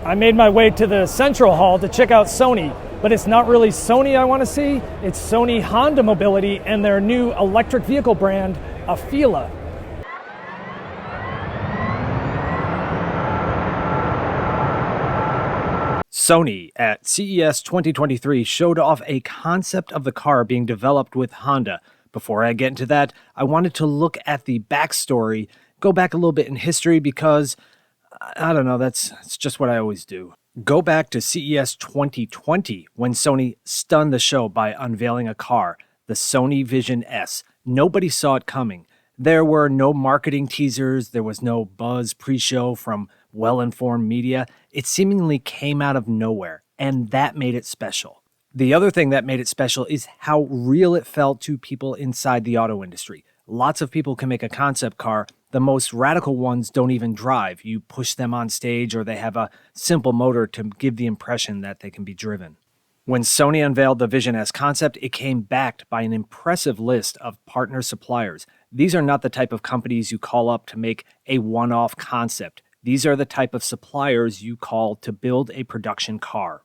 I made my way to the Central Hall to check out Sony, but it's not really Sony I want to see, it's Sony Honda Mobility and their new electric vehicle brand, AFEELA. Sony at CES 2023 showed off a concept of the car being developed with Honda. Before I get into that, I wanted to look at the backstory, go back a little bit in history because, I don't know, it's just what I always do. Go back to CES 2020 when Sony stunned the show by unveiling a car, the Sony Vision S. Nobody saw it coming. There were no marketing teasers, there was no buzz pre-show from well-informed media. It seemingly came out of nowhere, and that made it special. The other thing that made it special is how real it felt to people inside the auto industry. Lots of people can make a concept car. The most radical ones don't even drive. You push them on stage or they have a simple motor to give the impression that they can be driven. When Sony unveiled the Vision S concept, it came backed by an impressive list of partner suppliers. These are not the type of companies you call up to make a one-off concept. These are the type of suppliers you call to build a production car.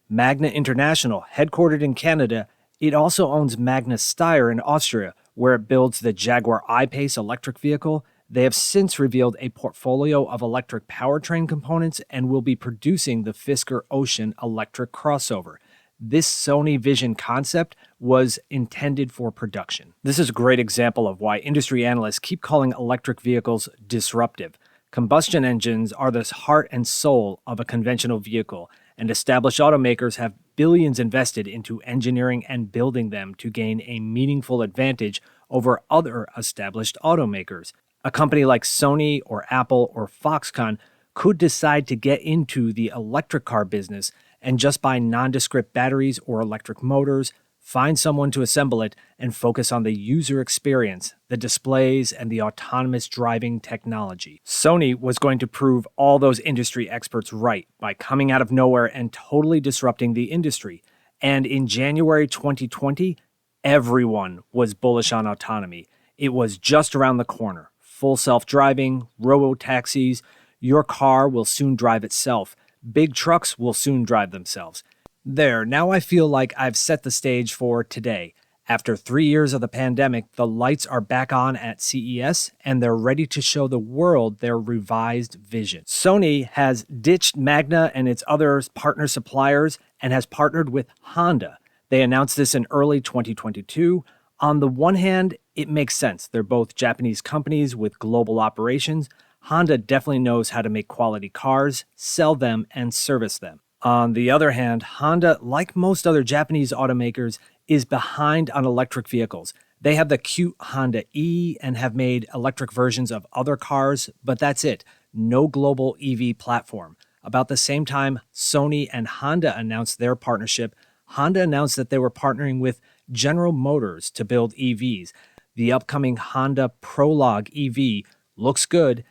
Magna International, headquartered in Canada, it also owns Magna Steyr in Austria, where it builds the Jaguar I-Pace electric vehicle. They have since revealed a portfolio of electric powertrain components and will be producing the Fisker Ocean electric crossover. This Sony Vision concept was intended for production. This is a great example of why industry analysts keep calling electric vehicles disruptive. Combustion engines are the heart and soul of a conventional vehicle, and established automakers have billions invested into engineering and building them to gain a meaningful advantage over other established automakers. A company like Sony or Apple or Foxconn could decide to get into the electric car business and just buy nondescript batteries or electric motors, find someone to assemble it, and focus on the user experience, the displays, and the autonomous driving technology. Sony was going to prove all those industry experts right by coming out of nowhere and totally disrupting the industry. And in January 2020, everyone was bullish on autonomy. It was just around the corner. Full self-driving, robo-taxis, your car will soon drive itself. Big trucks will soon drive themselves. There, now I feel like I've set the stage for today. After 3 years of the pandemic, the lights are back on at CES, and they're ready to show the world their revised vision. Sony has ditched Magna and its other partner suppliers and has partnered with Honda. They announced this in early 2022. On the one hand, it makes sense. They're both Japanese companies with global operations. Honda definitely knows how to make quality cars, sell them, and service them. On the other hand, Honda, like most other Japanese automakers, is behind on electric vehicles. They have the cute Honda E and have made electric versions of other cars, but that's it. No global EV platform. About the same time Sony and Honda announced their partnership, Honda announced that they were partnering with General Motors to build EVs. The upcoming Honda Prologue EV looks good.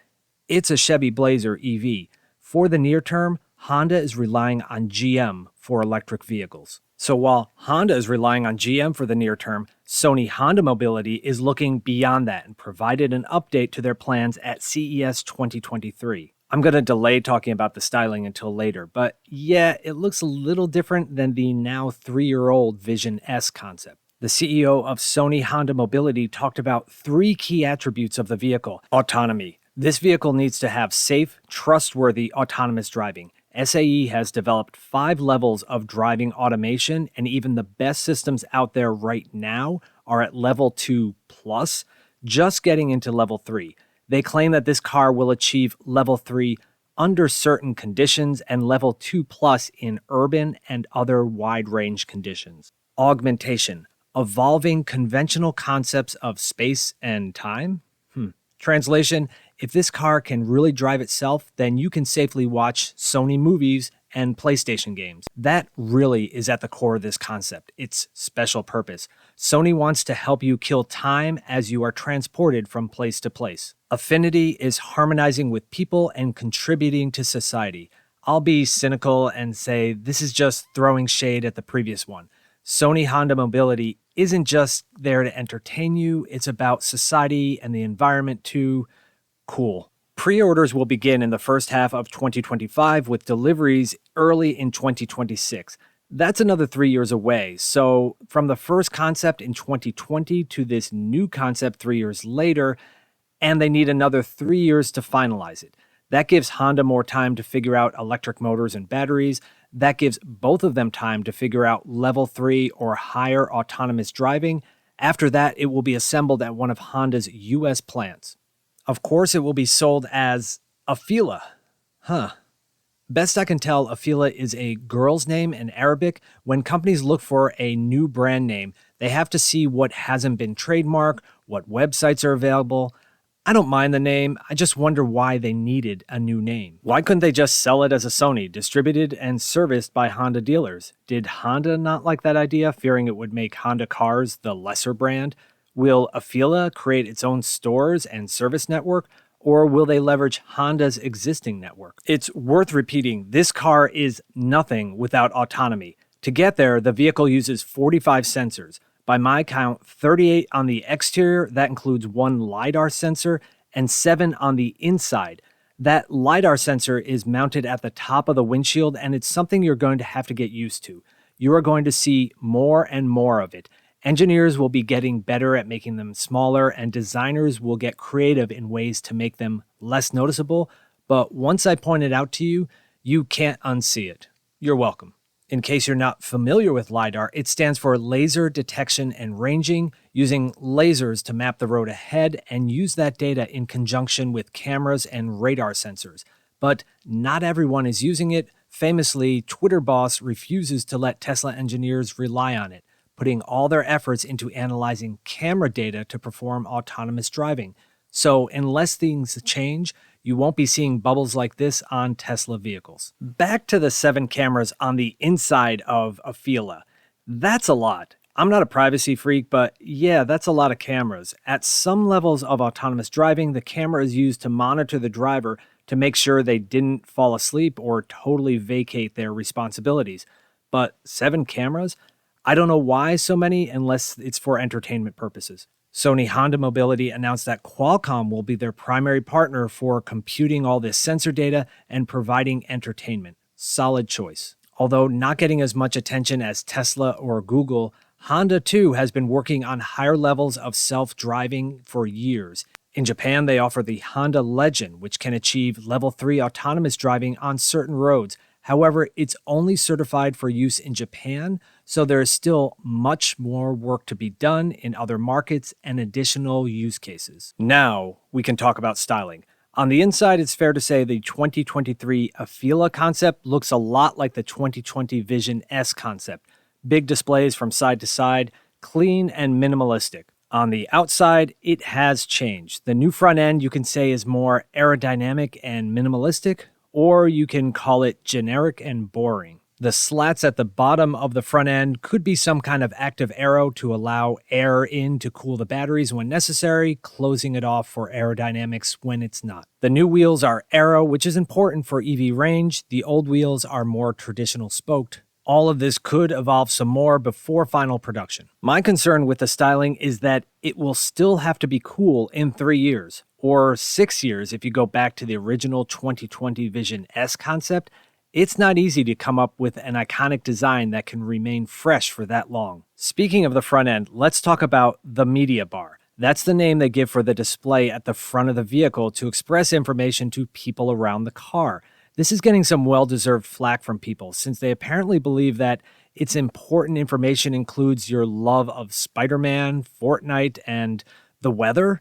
It's a Chevy Blazer EV. For the near term, Honda is relying on GM for electric vehicles. So while Honda is relying on GM for the near term, Sony Honda Mobility is looking beyond that and provided an update to their plans at CES 2023. I'm going to delay talking about the styling until later, but yeah, it looks a little different than the now 3-year-old Vision S concept. The CEO of Sony Honda Mobility talked about 3 key attributes of the vehicle. Autonomy. This vehicle needs to have safe, trustworthy autonomous driving. SAE has developed 5 levels of driving automation, and even the best systems out there right now are at level 2 plus, just getting into level 3. They claim that this car will achieve level 3 under certain conditions and level 2 plus in urban and other wide-range conditions. Augmentation. Evolving conventional concepts of space and time? Translation, if this car can really drive itself, then you can safely watch Sony movies and PlayStation games. That really is at the core of this concept, its special purpose. Sony wants to help you kill time as you are transported from place to place. Affinity is harmonizing with people and contributing to society. I'll be cynical and say this is just throwing shade at the previous one. Sony Honda Mobility isn't just there to entertain you, it's about society and the environment too. Cool. Pre-orders will begin in the first half of 2025 with deliveries early in 2026. That's another 3 years away. So from the first concept in 2020 to this new concept 3 years later, and they need another 3 years to finalize it. That gives Honda more time to figure out electric motors and batteries. That gives both of them time to figure out level 3 or higher autonomous driving. After that, it will be assembled at one of Honda's US plants. Of course, it will be sold as AFEELA. Best I can tell, AFEELA is a girl's name in Arabic. When companies look for a new brand name, they have to see what hasn't been trademarked, what websites are available. I don't mind the name, I just wonder why they needed a new name. Why couldn't they just sell it as a Sony, distributed and serviced by Honda dealers? Did Honda not like that idea, fearing it would make Honda cars the lesser brand? Will AFEELA create its own stores and service network, or will they leverage Honda's existing network? It's worth repeating, this car is nothing without autonomy. To get there, the vehicle uses 45 sensors. By my count, 38 on the exterior, that includes one LiDAR sensor, and 7 on the inside. That LiDAR sensor is mounted at the top of the windshield, and it's something you're going to have to get used to. You are going to see more and more of it. Engineers will be getting better at making them smaller, and designers will get creative in ways to make them less noticeable. But once I point it out to you, you can't unsee it. You're welcome. In case you're not familiar with LiDAR, it stands for Laser Detection and Ranging, using lasers to map the road ahead and use that data in conjunction with cameras and radar sensors. But not everyone is using it. Famously, Twitter boss refuses to let Tesla engineers rely on it, putting all their efforts into analyzing camera data to perform autonomous driving. So unless things change, you won't be seeing bubbles like this on Tesla vehicles. Back to the 7 cameras on the inside of AFEELA. That's a lot. I'm not a privacy freak, but yeah, that's a lot of cameras. At some levels of autonomous driving, the camera is used to monitor the driver to make sure they didn't fall asleep or totally vacate their responsibilities. But 7 cameras? I don't know why so many unless it's for entertainment purposes. Sony Honda Mobility announced that Qualcomm will be their primary partner for computing all this sensor data and providing entertainment. Solid choice. Although not getting as much attention as Tesla or Google, Honda too has been working on higher levels of self-driving for years. In Japan, they offer the Honda Legend, which can achieve level 3 autonomous driving on certain roads. However, it's only certified for use in Japan, so there is still much more work to be done in other markets and additional use cases. Now, we can talk about styling. On the inside, it's fair to say the 2023 AFEELA concept looks a lot like the 2020 Vision S concept. Big displays from side to side, clean and minimalistic. On the outside, it has changed. The new front end, you can say, is more aerodynamic and minimalistic, or you can call it generic and boring. The slats at the bottom of the front end could be some kind of active aero to allow air in to cool the batteries when necessary, closing it off for aerodynamics when it's not. The new wheels are aero, which is important for EV range. The old wheels are more traditional spoked. All of this could evolve some more before final production. My concern with the styling is that it will still have to be cool in 3 years, or 6 years if you go back to the original 2020 Vision S concept. It's not easy to come up with an iconic design that can remain fresh for that long. Speaking of the front end, let's talk about the media bar. That's the name they give for the display at the front of the vehicle to express information to people around the car. This is getting some well-deserved flack from people, since they apparently believe that its important information includes your love of Spider-Man, Fortnite, and the weather.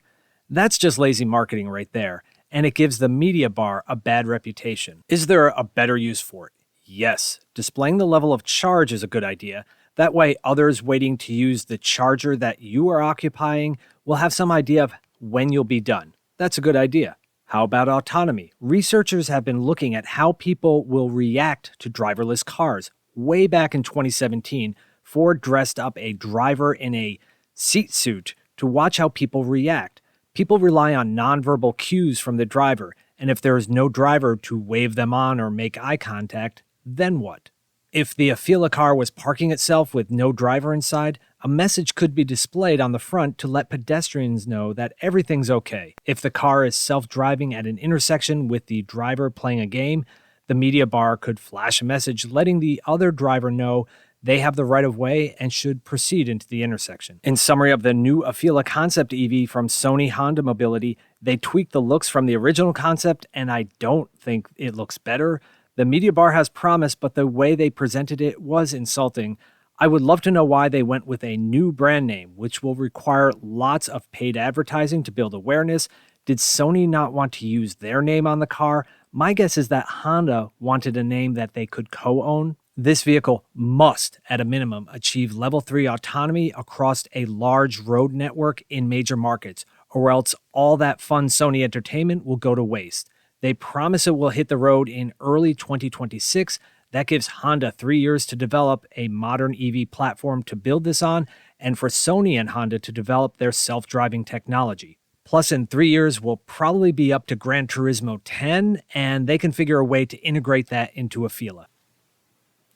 That's just lazy marketing right there, and it gives the media bar a bad reputation. Is there a better use for it? Yes. Displaying the level of charge is a good idea. That way, others waiting to use the charger that you are occupying will have some idea of when you'll be done. That's a good idea. How about autonomy? Researchers have been looking at how people will react to driverless cars. Way back in 2017, Ford dressed up a driver in a seat suit to watch how people react. People rely on nonverbal cues from the driver, and if there is no driver to wave them on or make eye contact, then what? If the AFEELA car was parking itself with no driver inside, A message could be displayed on the front to let pedestrians know that everything's okay. If the car is self-driving at an intersection with the driver playing a game, the media bar could flash a message letting the other driver know they have the right of way and should proceed into the intersection. In summary of the new AFEELA concept EV from Sony Honda Mobility, they tweaked the looks from the original concept, and I don't think it looks better. The media bar has promise, but the way they presented it was insulting. I would love to know why they went with a new brand name, which will require lots of paid advertising to build awareness. Did Sony not want to use their name on the car? My guess is that Honda wanted a name that they could co-own. This vehicle must, at a minimum, achieve level 3 autonomy across a large road network in major markets, or else all that fun Sony entertainment will go to waste. They promise it will hit the road in early 2026. That gives Honda 3 years to develop a modern EV platform to build this on, and for Sony and Honda to develop their self-driving technology. Plus, in 3 years, we'll probably be up to Gran Turismo 10, and they can figure a way to integrate that into AFEELA.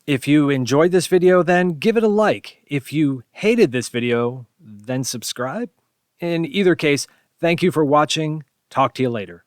If you enjoyed this video, then give it a like. If you hated this video, then subscribe. In either case, thank you for watching. Talk to you later.